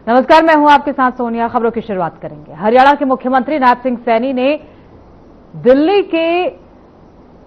नमस्कार, मैं हूं आपके साथ सोनिया। खबरों की शुरुआत करेंगे। हरियाणा के मुख्यमंत्री नायब सिंह सैनी ने दिल्ली के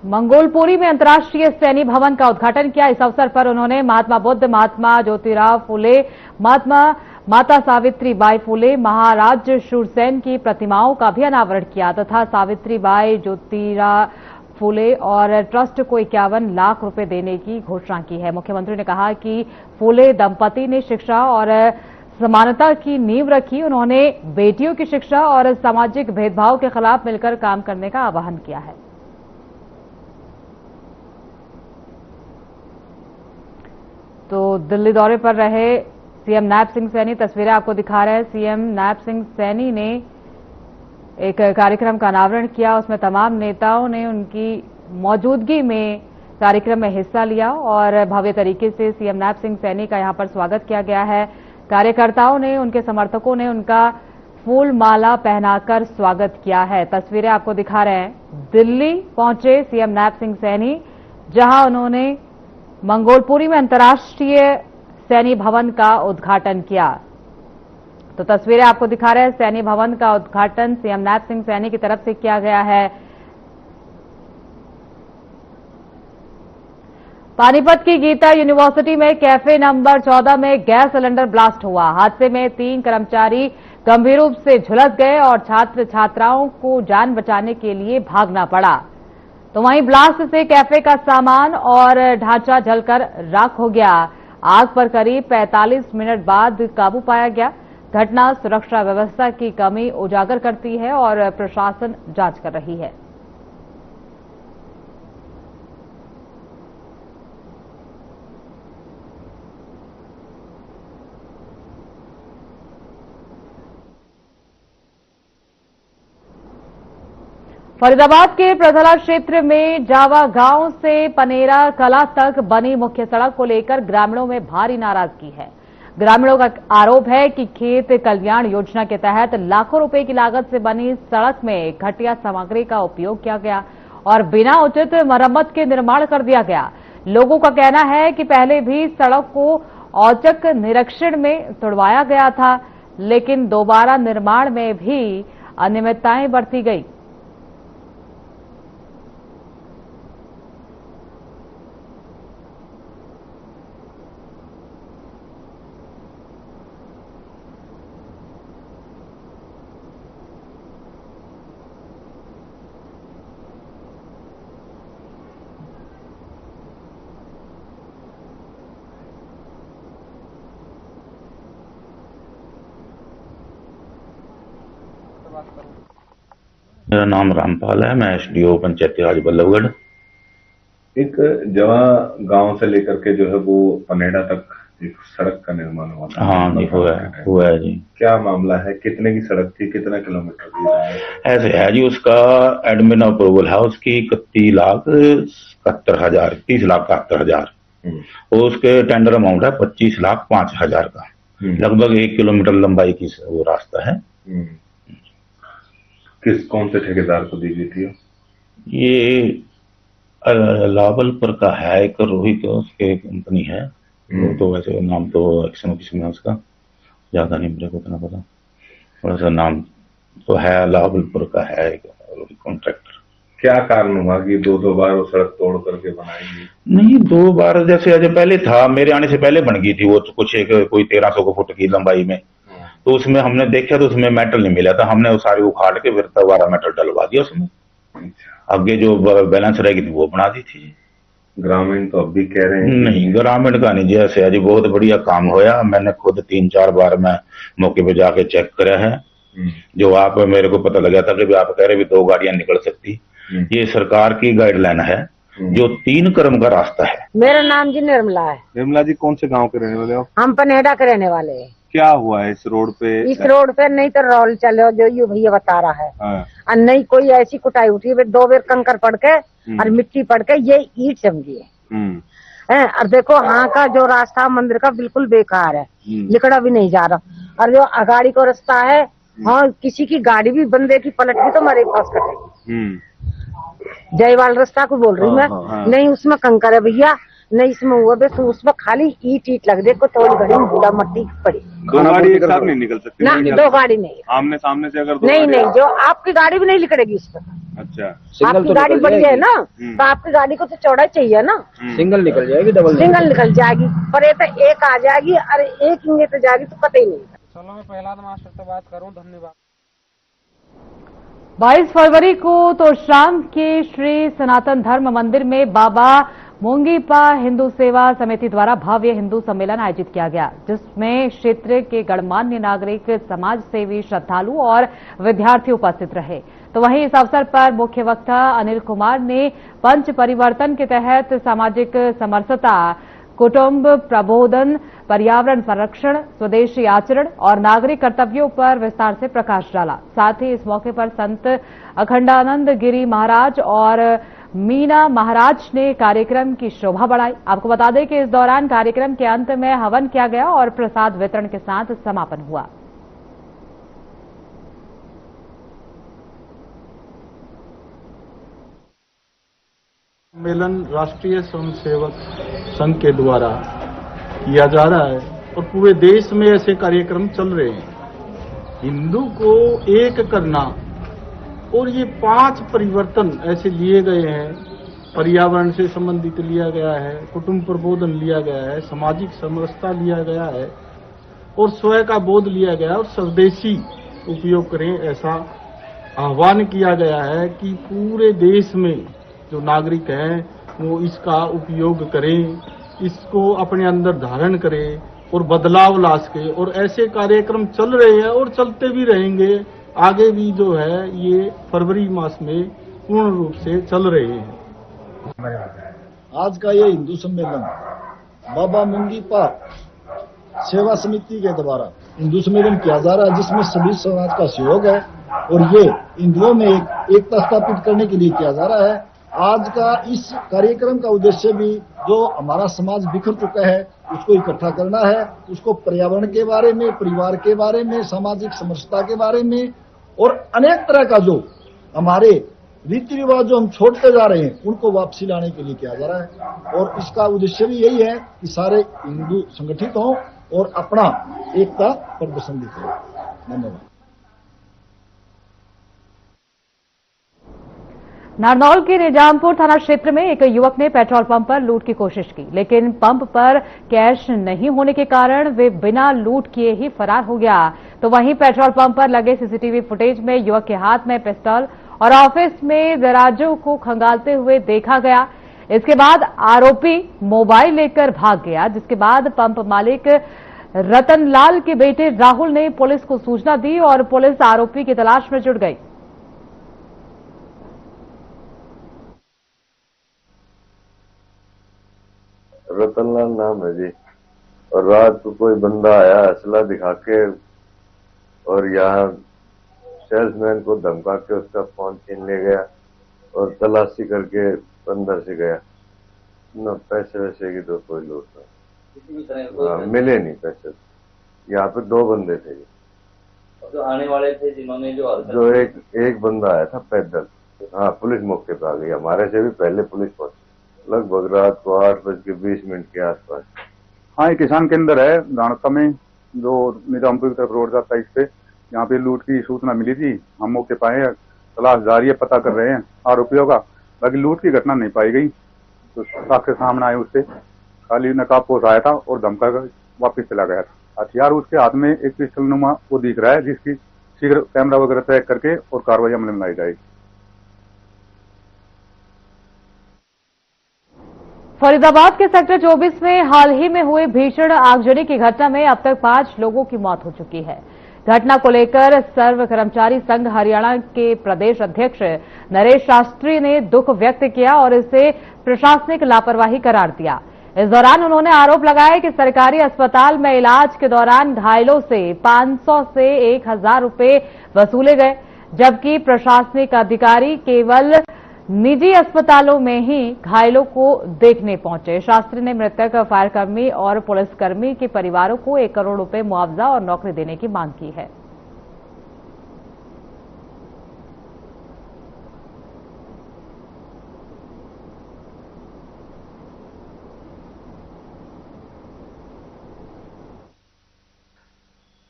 मंगोलपुरी में अंतर्राष्ट्रीय सैनी भवन का उद्घाटन किया। इस अवसर पर उन्होंने महात्मा बुद्ध, महात्मा ज्योतिराव फुले, माता सावित्रीबाई फुले, महाराज शूरसेन की प्रतिमाओं का भी अनावरण किया तथा सावित्रीबाई, ज्योतिराव फुले और ट्रस्ट को 51 लाख रुपए देने की घोषणा की है। मुख्यमंत्री ने कहा कि फुले दंपति ने शिक्षा और समानता की नींव रखी। उन्होंने बेटियों की शिक्षा और सामाजिक भेदभाव के खिलाफ मिलकर काम करने का आह्वान किया है। तो दिल्ली दौरे पर रहे सीएम नायब सिंह सैनी, तस्वीरें आपको दिखा रहे हैं। सीएम नायब सिंह सैनी ने एक कार्यक्रम का अनावरण किया। उसमें तमाम नेताओं ने उनकी मौजूदगी में कार्यक्रम में हिस्सा लिया और भव्य तरीके से सीएम नायब सिंह सैनी का यहां पर स्वागत किया गया है। कार्यकर्ताओं ने, उनके समर्थकों ने उनका फूल माला पहनाकर स्वागत किया है। तस्वीरें आपको दिखा रहे हैं। दिल्ली पहुंचे सीएम नायब सिंह सैनी, जहां उन्होंने मंगोलपुरी में अंतर्राष्ट्रीय सैनी भवन का उद्घाटन किया। तो तस्वीरें आपको दिखा रहे हैं। सैनी भवन का उद्घाटन सीएम नायब सिंह सैनी की तरफ से किया गया है। पानीपत की गीता यूनिवर्सिटी में कैफे नंबर 14 में गैस सिलेंडर ब्लास्ट हुआ। हादसे में 3 कर्मचारी गंभीर रूप से झुलस गए और छात्र छात्राओं को जान बचाने के लिए भागना पड़ा। तो वहीं ब्लास्ट से कैफे का सामान और ढांचा जलकर राख हो गया। आग पर करीब 45 मिनट बाद काबू पाया गया। घटना सुरक्षा व्यवस्था की कमी उजागर करती है और प्रशासन जांच कर रही है। फरीदाबाद के प्रथला क्षेत्र में जावा गांव से पनेरा कला तक बनी मुख्य सड़क को लेकर ग्रामीणों में भारी नाराजगी है। ग्रामीणों का आरोप है कि खेत कल्याण योजना के तहत लाखों रुपए की लागत से बनी सड़क में घटिया सामग्री का उपयोग किया गया और बिना उचित मरम्मत के निर्माण कर दिया गया। लोगों का कहना है कि पहले भी सड़क को औचक निरीक्षण में तुड़वाया गया था, लेकिन दोबारा निर्माण में भी अनियमितताएं बरती गई। मेरा नाम रामपाल है। मैं एसडीओ पंचायती राज बल्लभगढ़। एक जवा गांव से लेकर के जो है वो पनेड़ा तक एक सड़क का निर्माण हुआ था। हाँ जी, हुआ है जी। क्या मामला है? कितने की सड़क थी? कितना किलोमीटर की? ऐसे है जी, उसका एडमिन अप्रूवल है उसकी 30,71,000 और उसके टेंडर अमाउंट है 25,05,000 का। लगभग 1 किलोमीटर लंबाई की वो रास्ता है। कौन से ठेकेदार को दी गई थी? ये लावलपुर का है, एक रोहित उसके कंपनी है। वो तो वैसे नाम तो किसी में उसका ज्यादा नहीं, मुझे को इतना पता। थोड़ा सा नाम तो है, लावलपुर का है कॉन्ट्रैक्टर। क्या कारण हुआ कि दो बार वो सड़क तोड़ करके बनाई? नहीं, 2 बार जैसे अजय पहले था, मेरे आने से पहले बन गई थी वो तो कोई 1300 फुट की लंबाई में। तो उसमें हमने देखा तो उसमें मेटल नहीं मिला था। हमने वो सारी उखाड़ के फिर दोबारा मेटल डलवा दिया उसमें। आगे जो बैलेंस रहेगी थी वो बना दी थी। ग्रामीण तो अब भी कह रहे हैं नहीं, ग्रामीण का नहीं। जैसे अजी बहुत बढ़िया काम होया। मैंने खुद 3-4 बार मैं मौके पे जाके चेक करा है। जो आप मेरे को पता लगा था कि आप कह रहे भी 2 गाड़ियां निकल सकती। ये सरकार की गाइडलाइन है जो 3 क्रम का रास्ता है। मेरा नाम जी निर्मला है। निर्मला जी, कौन से गांव के रहने वाले हो? हम पनेड़ा के रहने वाले हैं। क्या हुआ है इस रोड पे? इस रोड पे नहीं तो रोल चले जो ये भैया बता रहा है। और नहीं कोई ऐसी कुटाई उठी है। 2 बार कंकर पड़ के और मिट्टी पड़ के ये ईट जम गई है। और देखो हाँ का जो रास्ता मंदिर का बिल्कुल बेकार है, लिकड़ा भी नहीं जा रहा। और जो अगाड़ी को रास्ता है, हाँ किसी की गाड़ी भी बंदे की पलट भी तो हमारे पास कटेगी। जयवाल रास्ता को बोल रही मैं। नहीं उसमें कंकर है भैया, नहीं इसमें हुआ बस उसमें खाली ईट लग देखो थोड़ी घड़ी में बूढ़ा मट्टी पड़ी। दो गाड़ी एक साथ नहीं निकल सकती ना, दो गाड़ी नहीं, आमने सामने से अगर दो नहीं नहीं, जो आपकी गाड़ी भी नहीं निकलेगी इसमें। अच्छा, आपकी गाड़ी बड़ी है ना, तो आपकी गाड़ी को तो चौड़ा चाहिए ना। सिंगल निकल जाएगी, डबल सिंगल निकल जाएगी, पर ये तो एक आ जाएगी, अरे एक इंगे तो जाएगी तो पता ही नहीं। चलो मैं प्रहलाद मास्टर से बात करूं, धन्यवाद। 22 फरवरी को तो शाम के श्री सनातन धर्म मंदिर में बाबा मोंगीपा हिंदू सेवा समिति द्वारा भव्य हिंदू सम्मेलन आयोजित किया गया, जिसमें क्षेत्र के गणमान्य नागरिक, समाज सेवी, श्रद्धालु और विद्यार्थी उपस्थित रहे। तो वहीं इस अवसर पर मुख्य वक्ता अनिल कुमार ने पंच परिवर्तन के तहत सामाजिक समरसता, कुटुंब प्रबोधन, पर्यावरण संरक्षण, स्वदेशी आचरण और नागरिक कर्तव्यों पर विस्तार से प्रकाश डाला। साथ ही इस मौके पर संत अखंडानंद गिरी महाराज और मीना महाराज ने कार्यक्रम की शोभा बढ़ाई। आपको बता दें कि इस दौरान कार्यक्रम के अंत में हवन किया गया और प्रसाद वितरण के साथ समापन हुआ। सम्मेलन राष्ट्रीय स्वयंसेवक संघ के द्वारा किया जा रहा है और पूरे देश में ऐसे कार्यक्रम चल रहे हैं। हिंदू को एक करना, और ये 5 परिवर्तन ऐसे लिए गए हैं। पर्यावरण से संबंधित लिया गया है, कुटुंब प्रबोधन लिया गया है, सामाजिक समरसता लिया गया है और स्वयं का बोध लिया गया है और स्वदेशी उपयोग करें, ऐसा आह्वान किया गया है कि पूरे देश में जो नागरिक हैं वो इसका उपयोग करें, इसको अपने अंदर धारण करें और बदलाव ला सके। और ऐसे कार्यक्रम चल रहे हैं और चलते भी रहेंगे, आगे भी जो है ये फरवरी मास में पूर्ण रूप से चल रहे हैं। आज का ये हिंदू सम्मेलन बाबा मोंगीपा सेवा समिति के द्वारा हिंदू सम्मेलन किया जा रहा है, जिसमें सभी समाज का सहयोग है और ये हिंदुओं में एकता स्थापित करने के लिए किया जा रहा है। आज का इस कार्यक्रम का उद्देश्य भी जो हमारा समाज बिखर चुका है उसको इकट्ठा करना है, उसको पर्यावरण के बारे में, परिवार के बारे में, सामाजिक समरसता के बारे में और अनेक तरह का जो हमारे रीति रिवाज जो हम छोड़ते जा रहे हैं उनको वापसी लाने के लिए किया जा रहा है। और इसका उद्देश्य भी यही है कि सारे हिंदू संगठित हों और अपना एकता प्रदर्शन दिखाएं। धन्यवाद। नारनौल के निजामपुर थाना क्षेत्र में एक युवक ने पेट्रोल पंप पर लूट की कोशिश की, लेकिन पंप पर कैश नहीं होने के कारण वे बिना लूट किए ही फरार हो गया। तो वहीं पेट्रोल पंप पर लगे सीसीटीवी फुटेज में युवक के हाथ में पिस्टल और ऑफिस में दराजों को खंगालते हुए देखा गया। इसके बाद आरोपी मोबाइल लेकर भाग गया, जिसके बाद पंप मालिक रतनलाल के बेटे राहुल ने पुलिस को सूचना दी और पुलिस आरोपी की तलाश में जुट गई। रतनलाल नाम है जी, और रात को कोई बंदा आया असला दिखा के और यहाँ सेल्समैन को धमका के उसका फोन छीन ले गया और तलाशी करके अंदर से गया। न पैसे वैसे की तो कोई लूट नहीं, मिले नहीं पैसे। यहाँ पे 2 बंदे थे जो आने वाले थे, जिन्होंने जो एक बंदा आया था पैदल। हाँ, पुलिस मौके पे आ गई, हमारे से भी पहले पुलिस पहुंची लगभग रात को 8:20 के आसपास। हाँ, एक किसान केंद्र है राणता में जो निजामपुर की तरफ रोड जाता है, इस पे यहाँ पे लूट की सूचना मिली थी। हम मौके पे आए, तलाश जारी है, पता कर रहे हैं आरोपियों का। बाकी लूट की घटना नहीं पाई गई। तो साक्ष्य सामने आए, उससे खाली नकाबपोश आया था और धमका कर वापिस चला गया था। हथियार उसके हाथ में एक पिस्टल नुमा वो दिख रहा है, जिसकी शीघ्र कैमरा वगैरह ट्रैक करके और कार्रवाई अमल में लाई जाएगी। फरीदाबाद के सेक्टर 24 में हाल ही में हुए भीषण आगजनी की घटना में अब तक 5 लोगों की मौत हो चुकी है। घटना को लेकर सर्व कर्मचारी संघ हरियाणा के प्रदेश अध्यक्ष नरेश शास्त्री ने दुख व्यक्त किया और इसे प्रशासनिक लापरवाही करार दिया। इस दौरान उन्होंने आरोप लगाया कि सरकारी अस्पताल में इलाज के दौरान घायलों से 500 से 1000 रुपए वसूले गए, जबकि प्रशासनिक अधिकारी केवल निजी अस्पतालों में ही घायलों को देखने पहुंचे। शास्त्री ने मृतक फायरकर्मी और पुलिसकर्मी के परिवारों को 1 करोड़ रुपए मुआवजा और नौकरी देने की मांग की है।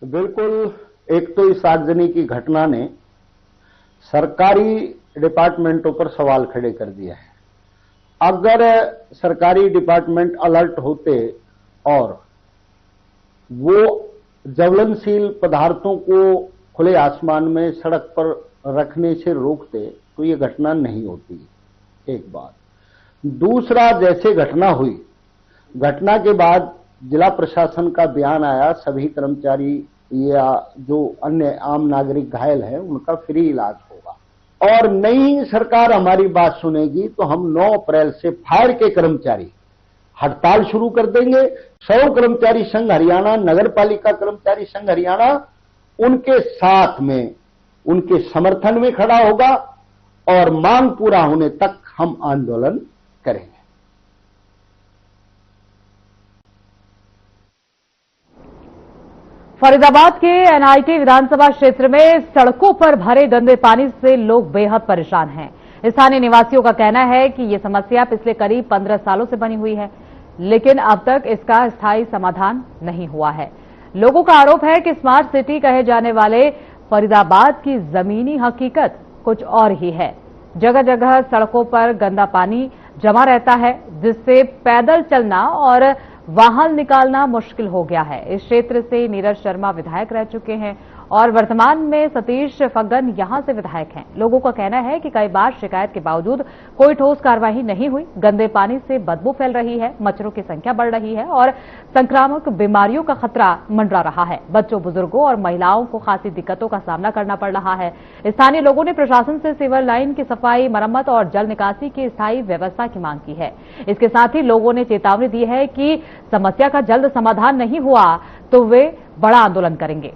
बिल्कुल, एक तो इस आगजनी की घटना ने सरकारी डिपार्टमेंटों पर सवाल खड़े कर दिया है। अगर सरकारी डिपार्टमेंट अलर्ट होते और वो ज्वलनशील पदार्थों को खुले आसमान में सड़क पर रखने से रोकते तो ये घटना नहीं होती, एक बात। दूसरा, जैसे घटना हुई, घटना के बाद जिला प्रशासन का बयान आया, सभी कर्मचारी या जो अन्य आम नागरिक घायल हैं उनका फ्री इलाज होगा। और नई सरकार हमारी बात सुनेगी तो हम 9 अप्रैल से फायर के कर्मचारी हड़ताल शुरू कर देंगे। 100 कर्मचारी संघ हरियाणा, नगर पालिका कर्मचारी संघ हरियाणा उनके साथ में, उनके समर्थन में खड़ा होगा और मांग पूरा होने तक हम आंदोलन करेंगे। फरीदाबाद के एनआईटी विधानसभा क्षेत्र में सड़कों पर भरे गंदे पानी से लोग बेहद परेशान हैं। स्थानीय निवासियों का कहना है कि ये समस्या पिछले करीब 15 सालों से बनी हुई है, लेकिन अब तक इसका स्थायी समाधान नहीं हुआ है। लोगों का आरोप है कि स्मार्ट सिटी कहे जाने वाले फरीदाबाद की जमीनी हकीकत कुछ और ही है। जगह जगह सड़कों पर गंदा पानी जमा रहता है, जिससे पैदल चलना और वाहन निकालना मुश्किल हो गया है। इस क्षेत्र से नीरज शर्मा विधायक रह चुके हैं और वर्तमान में सतीश फग्गन यहां से विधायक हैं। लोगों का कहना है कि कई बार शिकायत के बावजूद कोई ठोस कार्रवाई नहीं हुई। गंदे पानी से बदबू फैल रही है, मच्छरों की संख्या बढ़ रही है और संक्रामक बीमारियों का खतरा मंडरा रहा है। बच्चों, बुजुर्गों और महिलाओं को खासी दिक्कतों का सामना करना पड़ रहा है। स्थानीय लोगों ने प्रशासन से सीवर लाइन की सफाई, मरम्मत और जल निकासी की स्थायी व्यवस्था की मांग की है। इसके साथ ही लोगों ने चेतावनी दी है कि समस्या का जल्द समाधान नहीं हुआ तो वे बड़ा आंदोलन करेंगे।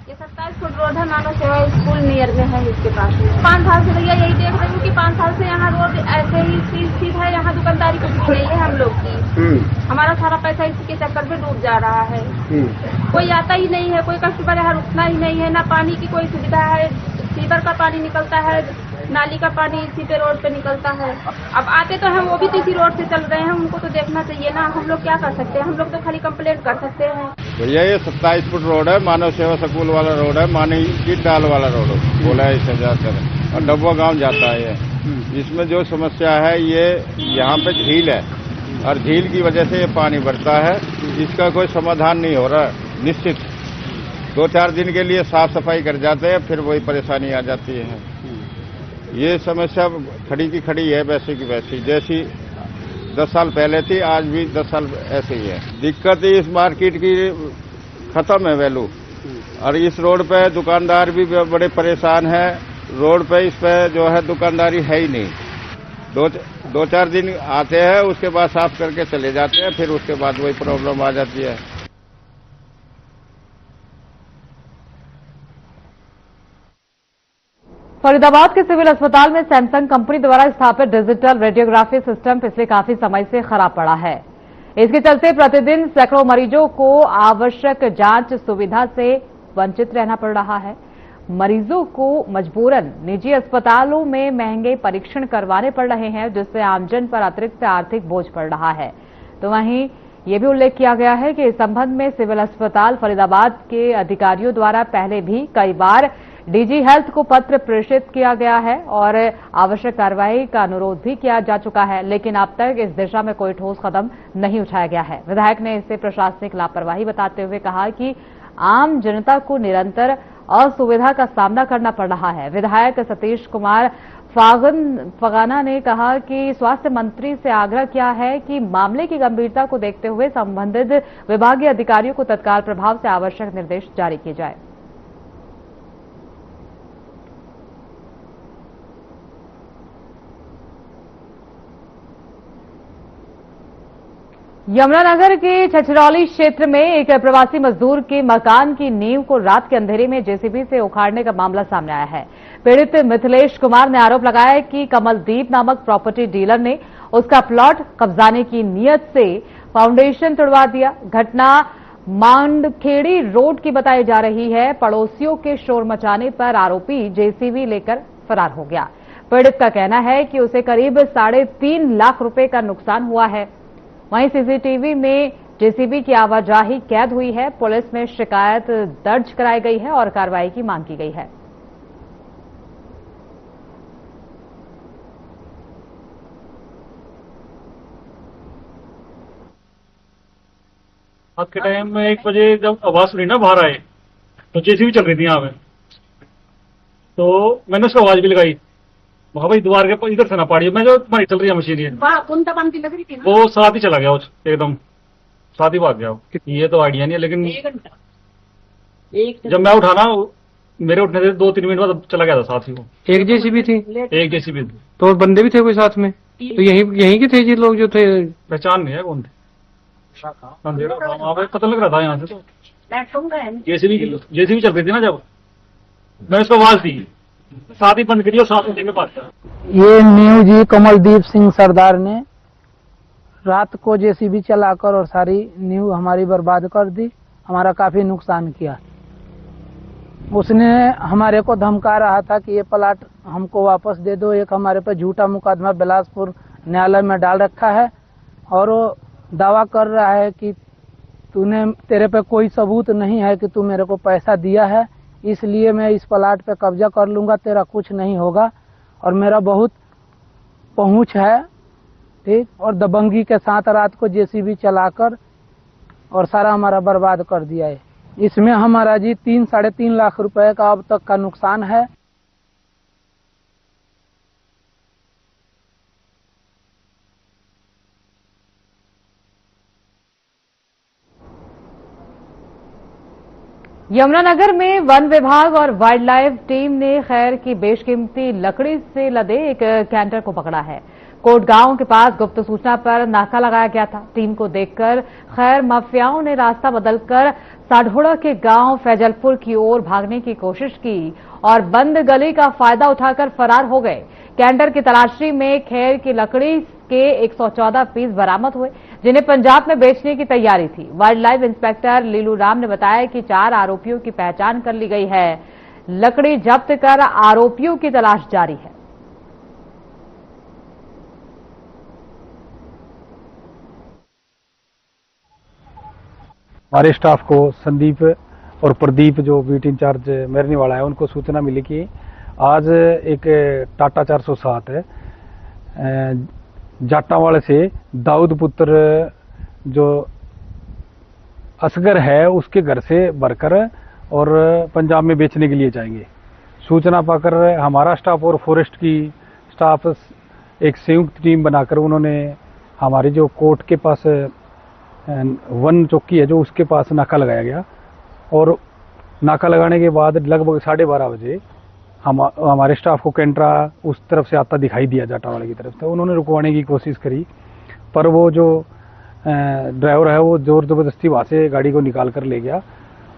ये 27 फुट रोड है, मानव सेवा स्कूल नियर में है, इसके पास 5 साल से भैया यही देख रही हूँ कि 5 साल से यहाँ रोड ऐसे ही स्थित है। यहाँ दुकानदारी कुछ भी नहीं है हम लोग की। हमारा सारा पैसा इसी के चक्कर में डूब जा रहा है। कोई आता ही नहीं है, कोई कस्टमर यहाँ रुकना ही नहीं है, ना पानी की कोई सुविधा है। सीवर का पानी निकलता है, नाली का पानी इसी पे रोड पे निकलता है। अब आते तो हम वो भी इसी रोड से चल रहे हैं, उनको तो देखना चाहिए ना। हम लोग क्या कर सकते हैं, हम लोग तो खाली कंप्लेंट कर सकते हैं। भैया ये 27 फुट रोड है, मानव सेवा स्कूल वाला रोड है, मानी की डाल वाला रोड बोला है इसे ज्यादातर, और डब्बा गांव जाता है ये। इसमें जो समस्या है, ये यहाँ पे झील है और झील की वजह से ये पानी बढ़ता है। इसका कोई समाधान नहीं हो रहा है। निश्चित 2-4 दिन के लिए साफ सफाई कर जाते हैं, फिर वही परेशानी आ जाती है। ये समस्या खड़ी की खड़ी है, वैसे की वैसी, जैसी 10 साल पहले थी, आज भी 10 साल ऐसे ही है। दिक्कत इस मार्केट की खत्म है वैल्यू, और इस रोड पे दुकानदार भी बड़े परेशान है। रोड पे इस पे जो है दुकानदारी है ही नहीं। 2-4 दिन आते हैं, उसके बाद साफ करके चले जाते हैं, फिर उसके बाद वही प्रॉब्लम आ जाती है। फरीदाबाद के सिविल अस्पताल में सैमसंग कंपनी द्वारा स्थापित डिजिटल रेडियोग्राफी सिस्टम पिछले काफी समय से खराब पड़ा है। इसके चलते प्रतिदिन सैकड़ों मरीजों को आवश्यक जांच सुविधा से वंचित रहना पड़ रहा है। मरीजों को मजबूरन निजी अस्पतालों में महंगे परीक्षण करवाने पड़ रहे हैं, जिससे आमजन पर अतिरिक्त आर्थिक बोझ पड़ रहा है। तो वहीं ये भी उल्लेख किया गया है कि इस संबंध में सिविल अस्पताल फरीदाबाद के अधिकारियों द्वारा पहले भी कई बार डीजी हेल्थ को पत्र प्रेषित किया गया है और आवश्यक कार्रवाई का अनुरोध भी किया जा चुका है, लेकिन अब तक इस दिशा में कोई ठोस कदम नहीं उठाया गया है। विधायक ने इसे प्रशासनिक लापरवाही बताते हुए कहा कि आम जनता को निरंतर असुविधा का सामना करना पड़ रहा है। विधायक सतीश कुमार फगाना ने कहा कि स्वास्थ्य मंत्री से आग्रह किया है कि मामले की गंभीरता को देखते हुए संबंधित विभागीय अधिकारियों को तत्काल प्रभाव से आवश्यक निर्देश जारी किए जाए। यमुनानगर के छछरौली क्षेत्र में एक प्रवासी मजदूर के मकान की नींव को रात के अंधेरे में जेसीबी से उखाड़ने का मामला सामने आया है। पीड़ित मिथिलेश कुमार ने आरोप लगाया कि कमलदीप नामक प्रॉपर्टी डीलर ने उसका प्लॉट कब्जाने की नीयत से फाउंडेशन तोड़वा दिया। घटना मांडखेड़ी रोड की बताई जा रही है। पड़ोसियों के शोर मचाने पर आरोपी जेसीबी लेकर फरार हो गया। पीड़ित का कहना है कि उसे करीब 3.5 लाख रुपए का नुकसान हुआ है। वहीं सीसीटीवी में जेसीबी की आवाजाही कैद हुई है। पुलिस में शिकायत दर्ज कराई गई है और कार्रवाई की मांग की गई है। रात के टाइम में 1 बजे जब आवाज सुनी ना बाहर आए तो जेसीबी चल रही थी यहाँ पे, तो मैंने उसको आवाज भी लगाई, वहां भाई द्वार के इधर से ना पाड़ी मैं जो तुम्हारी चल रही है मशीन ये वो साथ ही चला गया, एकदम साथ ही भाग गया। ये तो आइडिया नहीं है, लेकिन जब मैं उठाना मेरे उठने से 2-3 मिनट बाद चला गया था साथ ही वो। एक जेसीबी थी? एक जेसीबी थी। तो बंदे भी थे कोई साथ में? तो यहीं के थे जी लोग जो थे? पहचान नहीं है कौन थे, अंधेरा था वहां पे, पता लग रहा था यहाँ से। तो जेसीबी चल रही थी ना, जब मैं उसको आवाज दी साथ ही बंद करी और साथ में पास। ये न्यू जी कमलदीप सिंह सरदार ने रात को जेसीबी चलाकर और सारी न्यू हमारी बर्बाद कर दी, हमारा काफी नुकसान किया। उसने हमारे को धमका रहा था कि ये प्लाट हमको वापस दे दो। एक हमारे पे झूठा मुकदमा बिलासपुर न्यायालय में डाल रखा है और वो दावा कर रहा है कि तेरे पे कोई सबूत नहीं है कि तू मेरे को पैसा दिया है, इसलिए मैं इस प्लाट पे कब्जा कर लूंगा, तेरा कुछ नहीं होगा। और मेरा बहुत पहुंच है, ठीक, और दबंगी के साथ रात को जेसीबी चलाकर और सारा हमारा बर्बाद कर दिया है। इसमें हमारा जी 3-3.5 लाख रुपए का अब तक का नुकसान है। यमुनानगर में वन विभाग और वाइल्ड लाइफ टीम ने खैर की बेशकीमती लकड़ी से लदे एक कैंटर को पकड़ा है। कोट गांव के पास गुप्त सूचना पर नाका लगाया गया था। टीम को देखकर खैर माफियाओं ने रास्ता बदलकर साढ़ोड़ा के गांव फैजलपुर की ओर भागने की कोशिश की और बंद गली का फायदा उठाकर फरार हो गए। कैंटर की तलाशी में खैर की लकड़ी के 114 पीस बरामद हुए, जिन्हें पंजाब में बेचने की तैयारी थी। वाइल्ड लाइफ इंस्पेक्टर लीलू राम ने बताया कि 4 आरोपियों की पहचान कर ली गई है। लकड़ी जब्त कर आरोपियों की तलाश जारी है। हमारे स्टाफ को संदीप और प्रदीप जो बीट इंचार्ज मेरने वाला है, उनको सूचना मिली कि आज एक टाटा 407 है जाटावाड़े से दाऊद पुत्र जो असगर है उसके घर से भरकर और पंजाब में बेचने के लिए जाएंगे। सूचना पाकर हमारा स्टाफ और फॉरेस्ट की स्टाफ एक संयुक्त टीम बनाकर उन्होंने हमारी जो कोर्ट के पास वन चौकी है जो उसके पास नाका लगाया गया और नाका लगाने के बाद लगभग 12:30 बजे हमारे स्टाफ को कैंटरा उस तरफ से आता दिखाई दिया जाटावाड़े की तरफ से। उन्होंने रुकवाने की कोशिश करी पर वो जो ड्राइवर है वो जोर जबरदस्ती वहाँ से गाड़ी को निकाल कर ले गया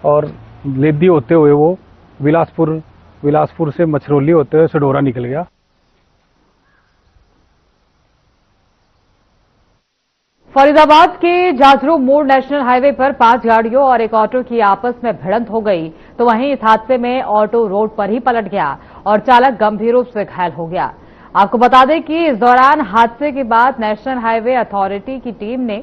और लेदी होते हुए वो बिलासपुर से मछरौली होते हुए सडोरा निकल गया। फरीदाबाद के जाजरू मोड़ नेशनल हाईवे पर 5 गाड़ियों और एक ऑटो की आपस में भिड़ंत हो गई, तो वहीं इस हादसे में ऑटो रोड पर ही पलट गया और चालक गंभीर रूप से घायल हो गया। आपको बता दें कि इस दौरान हादसे के बाद नेशनल हाईवे अथॉरिटी की टीम ने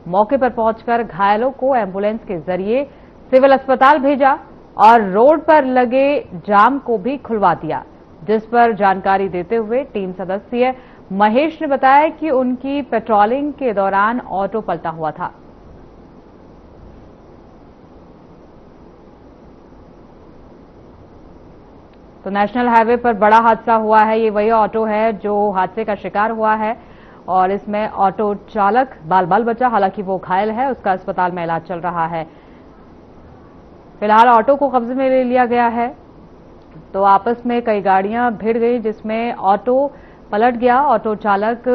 मौके पर पहुंचकर घायलों को एम्बुलेंस के जरिए सिविल अस्पताल भेजा और रोड पर लगे जाम को भी खुलवा दिया, जिस पर जानकारी देते हुए टीम सदस्य महेश ने बताया कि उनकी पेट्रोलिंग के दौरान ऑटो पलटा हुआ था। तो नेशनल हाईवे पर बड़ा हादसा हुआ है। ये वही ऑटो है जो हादसे का शिकार हुआ है और इसमें ऑटो चालक बाल बचा, हालांकि वो घायल है, उसका अस्पताल में इलाज चल रहा है। फिलहाल ऑटो को कब्जे में ले लिया गया है। तो आपस में कई गाड़ियां भिड़ गई जिसमें ऑटो पलट गया, ऑटो चालक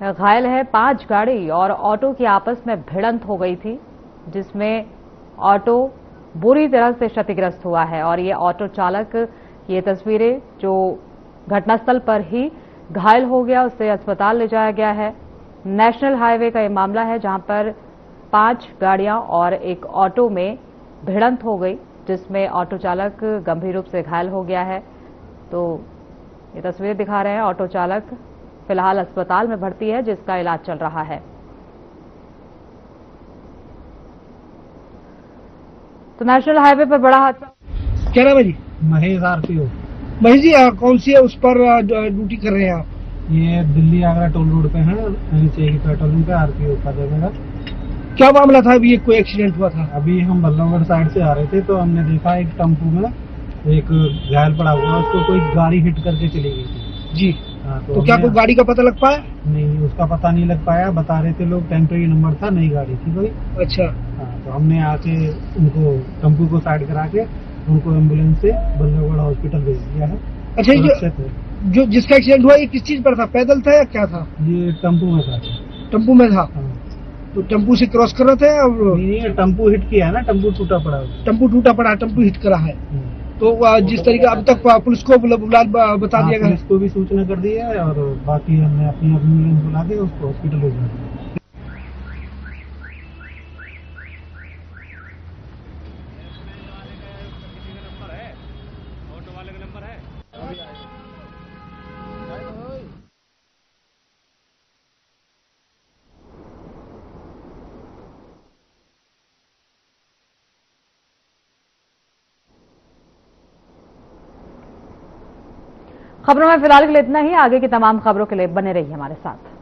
घायल है। 5 गाड़ी और ऑटो की आपस में भिड़ंत हो गई थी जिसमें ऑटो बुरी तरह से क्षतिग्रस्त हुआ है और ये ऑटो चालक, ये तस्वीरें जो घटनास्थल पर ही घायल हो गया, उसे अस्पताल ले जाया गया है। नेशनल हाईवे का ये मामला है जहां पर 5 गाड़ियां और एक ऑटो में भिड़ंत हो गई जिसमें ऑटो चालक गंभीर रूप से घायल हो गया है। तो ये तस्वीरें दिखा रहे हैं। ऑटो चालक फिलहाल अस्पताल में भर्ती है, जिसका इलाज चल रहा है। तो नेशनल हाईवे पर बड़ा हादसा। क्या नाम है जी? महेश आरपीओ। महेश जी, कौन सी है उस पर ड्यूटी कर रहे हैं आप? ये दिल्ली आगरा टोल रोड पे है, नीचे की पेट्रोलिंग पे आरपीओ का जगह। क्या मामला था? अभी कोई एक्सीडेंट हुआ था? अभी हम बल्लभगढ़ साइड से आ रहे थे तो हमने देखा एक टेम्पो में एक घायल पड़ा हुआ, उसको कोई गाड़ी हिट करके चली गई थी जी। हाँ, तो क्या कोई गाड़ी का पता लग पाया? नहीं, उसका पता नहीं लग पाया। बता रहे थे लोग टेम्परेरी नंबर था, नई गाड़ी थी कोई। अच्छा। हाँ, तो हमने आके उनको टेम्पो को साइड करा के उनको एम्बुलेंस से बल्लभगढ़ हॉस्पिटल भेज दिया है। अच्छा, जो जिसका एक्सीडेंट हुआ ये किस चीज पर था? पैदल था या क्या था? ये टेम्पो में था। टेम्पो में था? तो टेम्पो से क्रॉस कर रहे थे और नहीं, टेम्पो हिट किया है ना, टेम्पो टूटा पड़ा। टेम्पो टूटा पड़ा, टेम्पो हिट करा है। तो जिस तरीके अब तक पुलिस को बता दिया गया, पुलिस को भी सूचना कर दी है और बाकी हमने अपनी एम्बुलेंस बुला के उसको हॉस्पिटल भेजा दिया। खबरों में फिलहाल के लिए इतना ही। आगे की तमाम खबरों के लिए बने रहिए हमारे साथ।